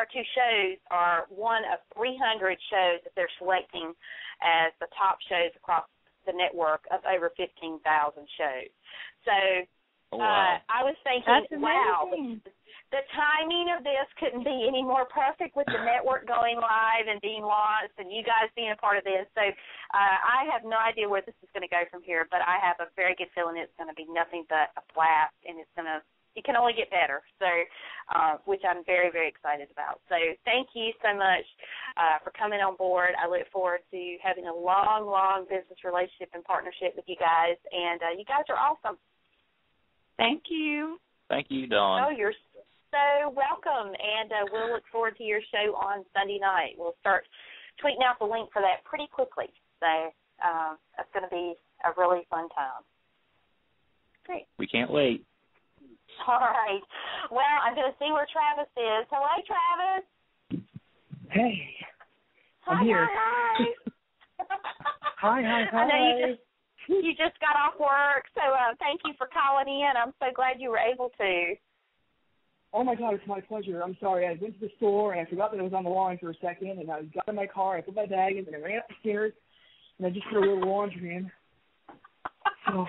S1: two shows are one of 300 shows that they're selecting as the top shows across the network of over 15,000 shows. So
S5: wow.
S1: I was thinking, wow, the timing of this couldn't be any more perfect, with the network going live and being launched and you guys being a part of this. So I have no idea where this is going to go from here, but I have a very good feeling it's going to be nothing but a blast, and it can only get better, so which I'm very, very excited about. So thank you so much for coming on board. I look forward to having a long, long business relationship and partnership with you guys, and you guys are awesome.
S6: Thank you.
S5: Thank you, Dawn.
S1: Oh, you're so welcome, and we'll look forward to your show on Sunday night. We'll start tweeting out the link for that pretty quickly, so it's going to be a really fun time. Great.
S5: We can't wait.
S1: All right. Well, I'm going to see where Travis is. Hello, Travis.
S4: Hey.
S1: Hi,
S4: I'm here.
S1: Hi.
S4: Hi.
S1: I know you just got off work, so thank you for calling in. I'm so glad you were able to.
S4: Oh, my God, it's my pleasure. I'm sorry. I went to the store, and I forgot that I was on the line for a second, and I got in my car, I put my bag in, and I ran upstairs, and I just put a little laundry in. So,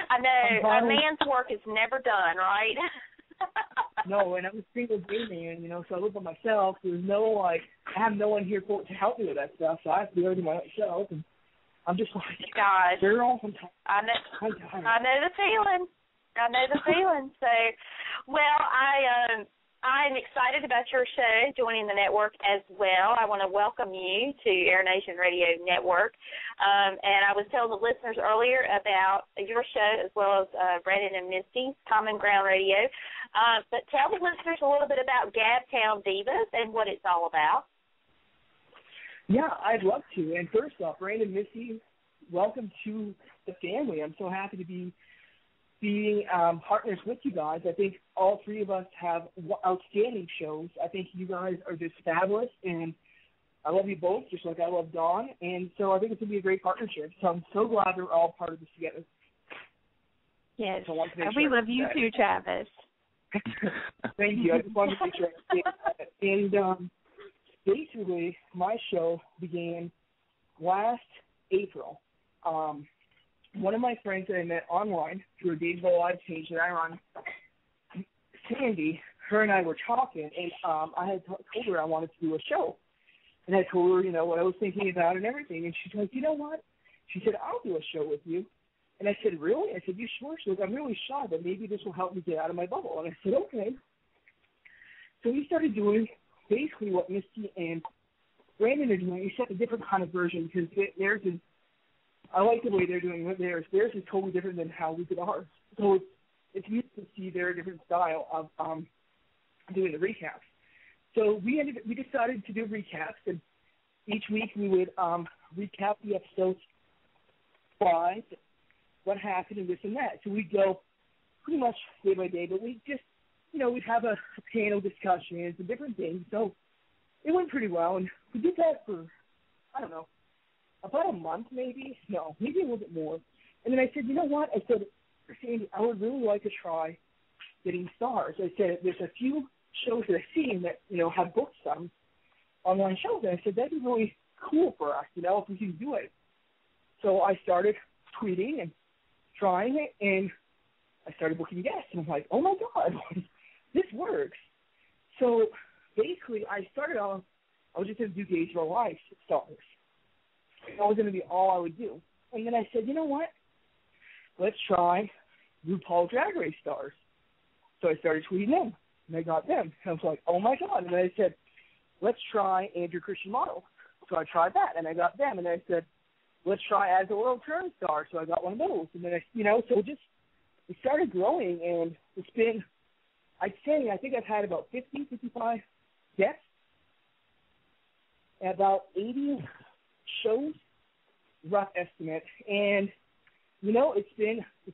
S1: I know. A man's work is never done, right?
S4: No, and I'm a single gay man, so I live by myself. There's I have no one here to help me with that stuff, so I have to do everything myself, and I'm just like,
S1: gosh.
S4: They're all sometimes.
S1: I know the feeling. So, well, I'm excited about your show, joining the network as well. I want to welcome you to Air Nation Radio Network. And I was telling the listeners earlier about your show, as well as Brandon and Misty's Common Ground Radio. But tell the listeners a little bit about Gabtown Divas and what it's all about.
S4: Yeah, I'd love to. And first off, Brandon and Misty, welcome to the family. I'm so happy to be being partners with you guys. I think all three of us have outstanding shows. I think you guys are just fabulous, and I love you both, just like I love Dawn. And so I think it's going to be a great partnership. So I'm so glad we're all part of this together.
S6: Yes,
S4: so
S6: we love you too, Travis.
S4: Thank you. I just wanted to make sure I that. And basically, my show began last April. One of my friends that I met online through a Days of Our Lives page that I run, Sandy, her and I were talking, and I had told her I wanted to do a show. And I told her, what I was thinking about and everything. And she's like, you know what? She said, I'll do a show with you. And I said, really? I said, you sure? She was like, I'm really shy, but maybe this will help me get out of my bubble. And I said, okay. So we started doing basically what Misty and Brandon are doing, except a different kind of version, because theirs is, I like the way they're doing it. Theirs is totally different than how we did ours. So it's neat to see their different style of doing the recaps. So we decided to do recaps, and each week we would recap the episodes by what happened and this and that. So we'd go pretty much day by day, but we just, we'd have a panel discussions and different things. So it went pretty well, and we did that for, I don't know, about a month maybe. No, maybe a little bit more. And then I said, you know what? I said, Sandy, I would really like to try getting stars. I said, there's a few shows that I've seen that, have booked some online shows. And I said, that'd be really cool for us, if we can do it. So I started tweeting and trying it, and I started booking guests. And I'm like, oh, my God, this works. So basically I started off, I was just going to do Days of Our Lives stars. That was going to be all I would do. And then I said, you know what? Let's try RuPaul Drag Race stars. So I started tweeting them, and I got them. And I was like, oh, my God. And then I said, let's try Andrew Christian Model. So I tried that, and I got them. And I said, let's try As a World Turn star. So I got one of those. And then, so it started growing, and it's been, I think I've had about 50, 55 guests, about 80 shows, rough estimate. And, it's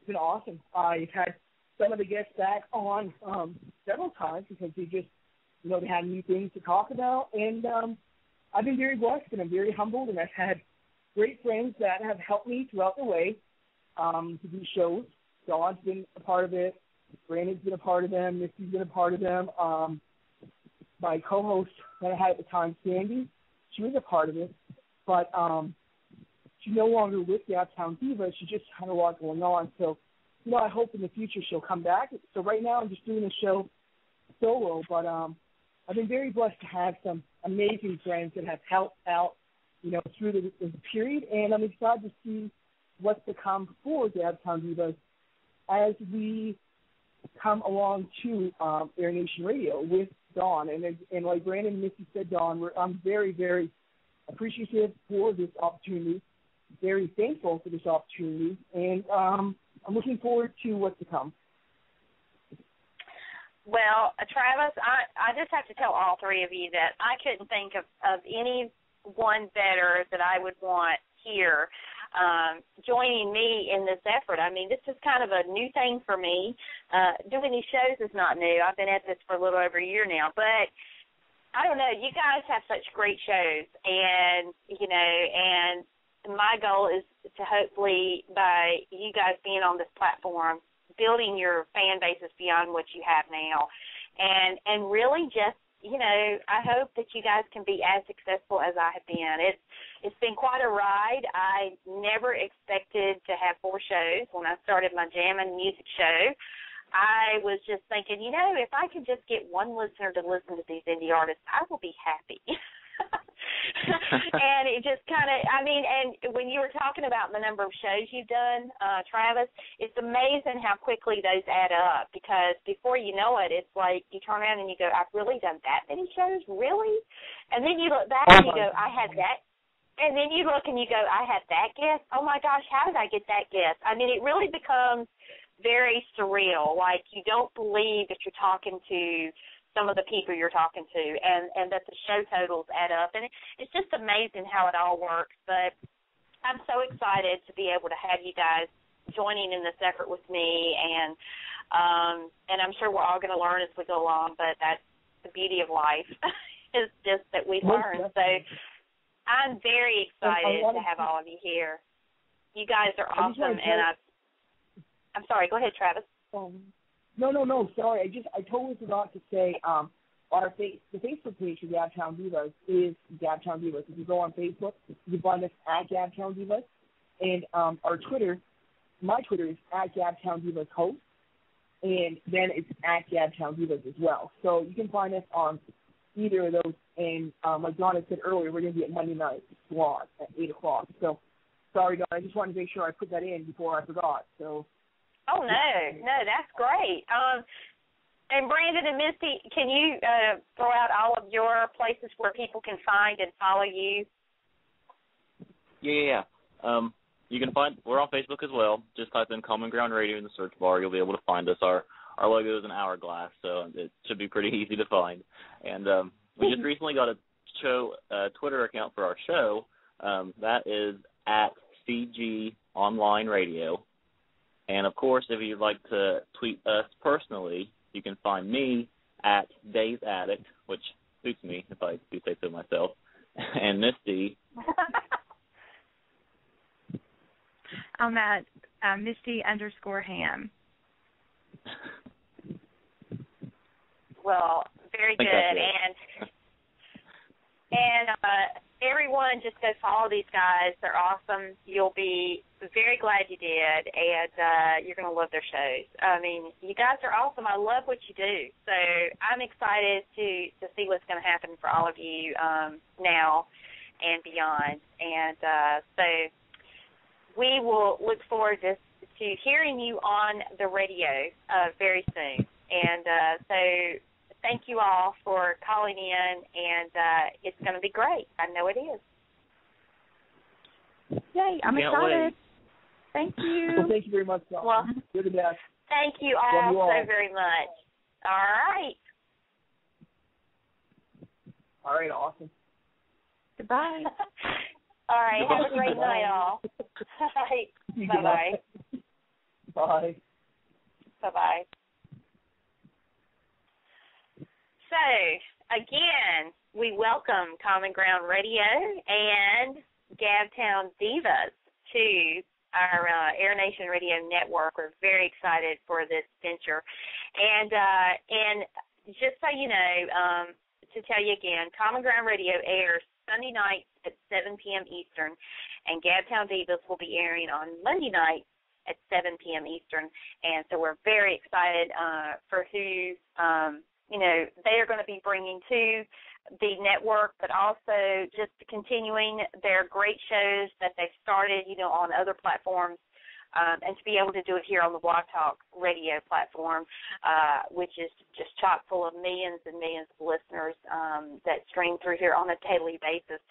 S4: been awesome. I've had some of the guests back on several times because they just, they had new things to talk about. And I've been very blessed, and I'm very humbled, and I've had great friends that have helped me throughout the way to do shows. Dawn's been a part of it. Brandon's been a part of them. Misty's been a part of them. My co-host that I had at the time, Sandy, she was a part of it. But she's no longer with the Uptown Diva. She just had a lot going on. So, I hope in the future she'll come back. So right now I'm just doing the show solo. But I've been very blessed to have some amazing friends that have helped out, through the period. And I'm excited to see what's to come for the Uptown Divas as we come along to Air Nation Radio with Dawn. And like Brandon and Misty said, Dawn, I'm very, very appreciative for this opportunity, very thankful for this opportunity, and I'm looking forward to what's to come.
S1: Well, Travis, I just have to tell all three of you that I couldn't think of anyone better that I would want here joining me in this effort. I mean, this is kind of a new thing for me. Doing these shows is not new. I've been at this for a little over a year now, but I don't know. You guys have such great shows, and, and my goal is to hopefully, by you guys being on this platform, building your fan bases beyond what you have now, and really just, I hope that you guys can be as successful as I have been. It's been quite a ride. I never expected to have 4 shows. When I started my Jammin' Music show, I was just thinking, if I could just get one listener to listen to these indie artists, I will be happy. And it just kind of, and when you were talking about the number of shows you've done, Travis, it's amazing how quickly those add up, because before you know it, it's like you turn around and you go, I've really done that many shows? Really? And then you look back and you go, I had that. And then you look and you go, I had that guest? Oh, my gosh, how did I get that guest? It really becomes very surreal. Like, you don't believe that you're talking to some of the people you're talking to, and that the show totals add up. And it's just amazing how it all works. But I'm so excited to be able to have you guys joining in this effort with me, and I'm sure we're all going to learn as we go along, but that's the beauty of life is just that we learn. So I'm very excited to have all of you here. You guys are awesome, and I'm sorry. Go ahead, Travis.
S4: No. Sorry, I totally forgot to say the Facebook page for Gabtown Divas is Gabtown Divas. If you go on Facebook, you can find us at Gabtown Divas, and our Twitter, my Twitter is at Gabtown Divas Host, and then it's at Gabtown Divas as well. So you can find us on either of those. And like Donna said earlier, we're going to be at Monday night slot at 8:00. So sorry, Donna, I just wanted to make sure I put that in before I forgot. So.
S1: Oh, no, that's great. And Brandon and Misty, can you throw out all of your places where people can find and follow you?
S5: Yeah. You can find, we're on Facebook as well. Just type in Common Ground Radio in the search bar. You'll be able to find us. Our logo is an hourglass, so it should be pretty easy to find. And we just recently got a Twitter account for our show. That is at CG Online Radio. And, of course, if you'd like to tweet us personally, you can find me at Days Addict, which suits me, if I do say so myself, and Misty.
S6: I'm at Misty_Ham.
S1: Well, very good. And everyone, just go follow these guys. They're awesome. You'll be very glad you did, and you're going to love their shows. I mean, you guys are awesome. I love what you do. So I'm excited to see what's going to happen for all of you now and beyond. And so we will look forward to hearing you on the radio very soon. And so thank you all for calling in, and it's going to be great. I know it is.
S6: Yay, I'm excited. Thank you.
S4: Well, thank you very much, John.
S1: Well,
S4: you're the best.
S1: Thank you all so very much. All right.
S4: All right, awesome.
S6: Goodbye.
S1: All right, have a great night, all. Bye-bye.
S4: Bye.
S1: Bye-bye. So, again, we welcome Common Ground Radio and Gabtown Divas to our Air Nation Radio Network. We're very excited for this venture. And just so you know, to tell you again, Common Ground Radio airs Sunday nights at 7 p.m. Eastern, and Gabtown Divas will be airing on Monday nights at 7 p.m. Eastern. And so we're very excited for who, they are going to be bringing to the network, but also just continuing their great shows that they've started, on other platforms, and to be able to do it here on the Blog Talk radio platform, which is just chock full of millions and millions of listeners that stream through here on a daily basis.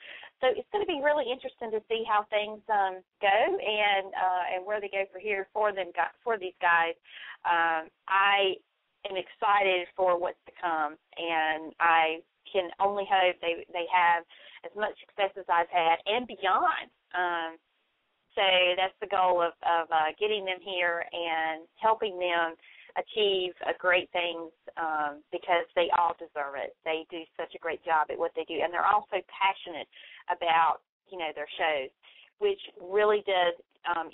S1: So it's going to be really interesting to see how things go and where they go for these guys. I am excited for what's to come, and I can only hope they have as much success as I've had and beyond. So that's the goal of getting them here and helping them achieve great things because they all deserve it. They do such a great job at what they do, and they're also passionate about, their shows, which really does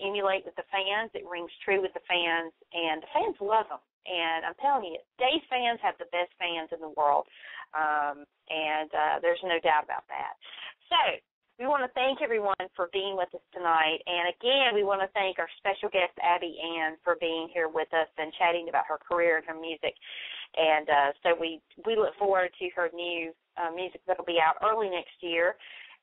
S1: emulate with the fans. It rings true with the fans, and the fans love them. And I'm telling you, Dave's fans have the best fans in the world, and there's no doubt about that. So we want to thank everyone for being with us tonight. And, again, we want to thank our special guest, Abi Ann, for being here with us and chatting about her career and her music. And so we look forward to her new music that will be out early next year.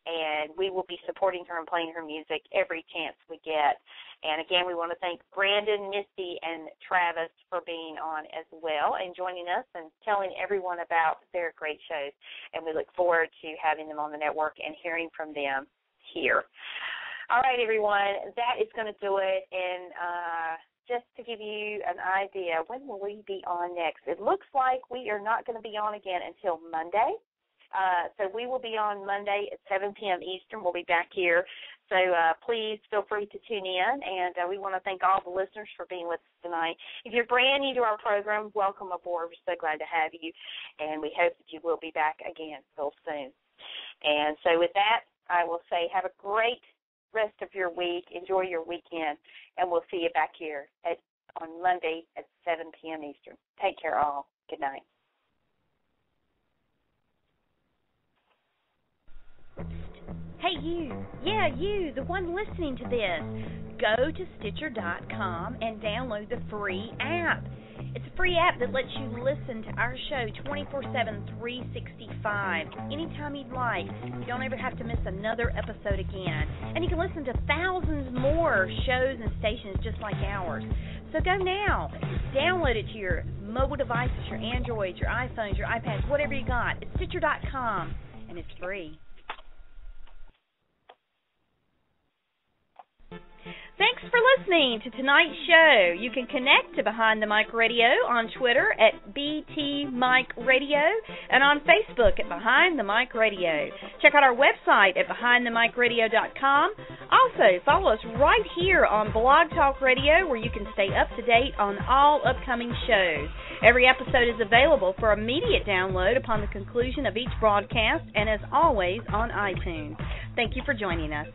S1: And we will be supporting her and playing her music every chance we get. And, again, we want to thank Brandon, Misty, and Travis for being on as well and joining us and telling everyone about their great shows. And we look forward to having them on the network and hearing from them here. All right, everyone, that is going to do it. And just to give you an idea, when will we be on next? It looks like we are not going to be on again until Monday. So we will be on Monday at 7 p.m. Eastern. We'll be back here. So please feel free to tune in. And we want to thank all the listeners for being with us tonight. If you're brand new to our program, welcome aboard. We're so glad to have you. And we hope that you will be back again real soon. And so with that, I will say have a great rest of your week. Enjoy your weekend. And we'll see you back here on Monday at 7 p.m. Eastern. Take care, all. Good night.
S7: Hey, you. Yeah, you, the one listening to this. Go to Stitcher.com and download the free app. It's a free app that lets you listen to our show 24/7, 365, anytime you'd like. You don't ever have to miss another episode again. And you can listen to thousands more shows and stations just like ours. So go now. Download it to your mobile devices, your Androids, your iPhones, your iPads, whatever you got. It's Stitcher.com, and it's free. Thanks for listening to tonight's show. You can connect to Behind the Mic Radio on Twitter at BT Mic Radio and on Facebook at Behind the Mic Radio. Check out our website at BehindTheMicRadio.com. Also, follow us right here on Blog Talk Radio, where you can stay up to date on all upcoming shows. Every episode is available for immediate download upon the conclusion of each broadcast and, as always, on iTunes. Thank you for joining us.